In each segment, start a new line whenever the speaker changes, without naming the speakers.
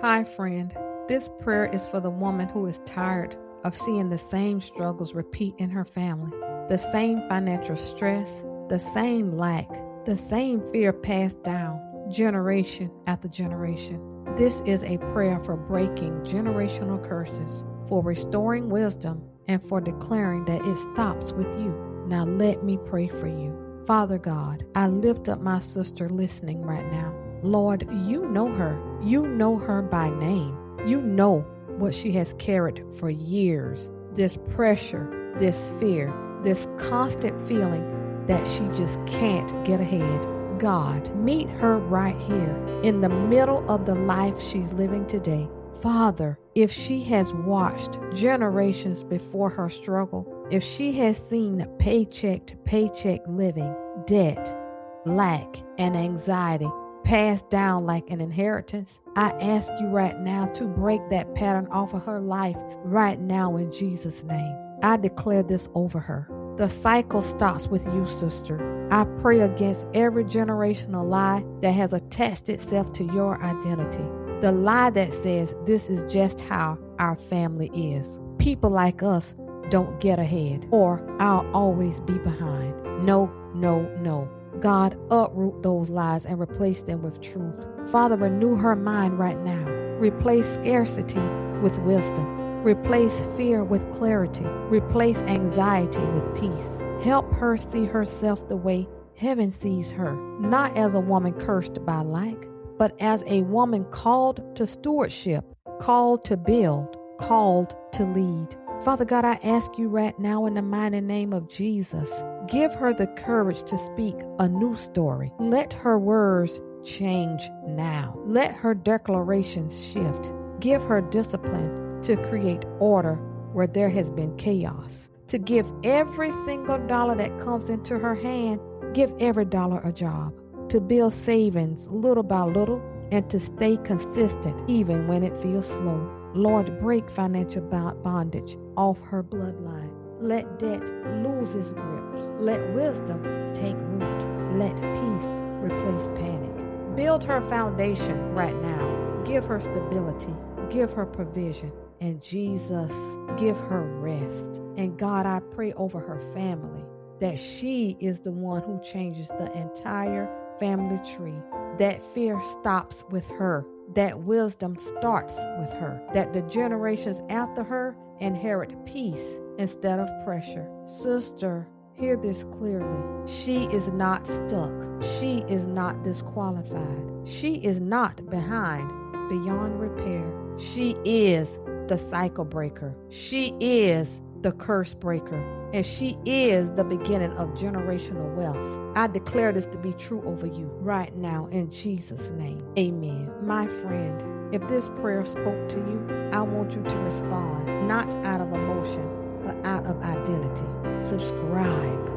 Hi, friend. This prayer is for the woman who is tired of seeing the same struggles repeat in her family, the same financial stress, the same lack, the same fear passed down generation after generation. This is a prayer for breaking generational curses, for restoring wisdom, and for declaring that it stops with you. Now let me pray for you. Father God, I lift up my sister listening right now. Lord, you know her. You know her by name. You know what she has carried for years. This pressure, this fear, this constant feeling that she just can't get ahead. God, meet her right here in the middle of the life she's living today. Father, if she has watched generations before her struggle, if she has seen paycheck to paycheck living, debt, lack, and anxiety passed down like an inheritance, I ask you right now to break that pattern off of her life right now in Jesus' name. I declare this over her. The cycle stops with you, sister. I pray against every generational lie that has attached itself to your identity. The lie that says this is just how our family is. People like us don't get ahead, or I'll always be behind. No, no, no. God, uproot those lies and replace them with truth. Father, renew her mind right now. Replace scarcity with wisdom. Replace fear with clarity. Replace anxiety with peace. Help her see herself the way heaven sees her, not as a woman cursed by lack, but as a woman called to stewardship, called to build, called to lead. Father God, I ask you right now in the mighty name of Jesus, give her the courage to speak a new story. Let her words change now. Let her declarations shift. Give her discipline to create order where there has been chaos. To give every single dollar that comes into her hand, give every dollar a job. To build savings little by little and to stay consistent even when it feels slow. Lord, break financial bondage off her bloodline. Let debt lose its grips. Let wisdom take root. Let peace replace panic. Build her foundation right now. Give her stability. Give her provision. And Jesus, give her rest. And God, I pray over her family that she is the one who changes the entire family tree. That fear stops with her. That wisdom starts with her. That the generations after her inherit peace instead of pressure. Sister, hear this clearly. She is not stuck. She is not disqualified. She is not behind, beyond repair. She is the cycle breaker. She is the curse breaker. And she is the beginning of generational wealth. I declare this to be true over you right now in Jesus' name. Amen. My friend, if this prayer spoke to you, I want you to respond, not out of emotion, but out of identity. Subscribe.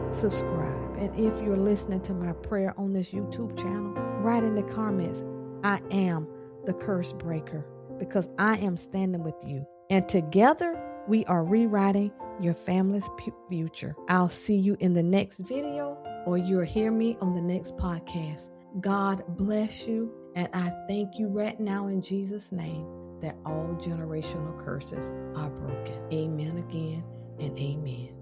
And if you're listening to my prayer on this YouTube channel, write in the comments, I am the curse breaker, because I am standing with you. And together, we are rewriting your family's future. I'll see you in the next video, or you'll hear me on the next podcast. God bless you, and I thank you right now in Jesus' name that all generational curses are broken. Amen again and amen.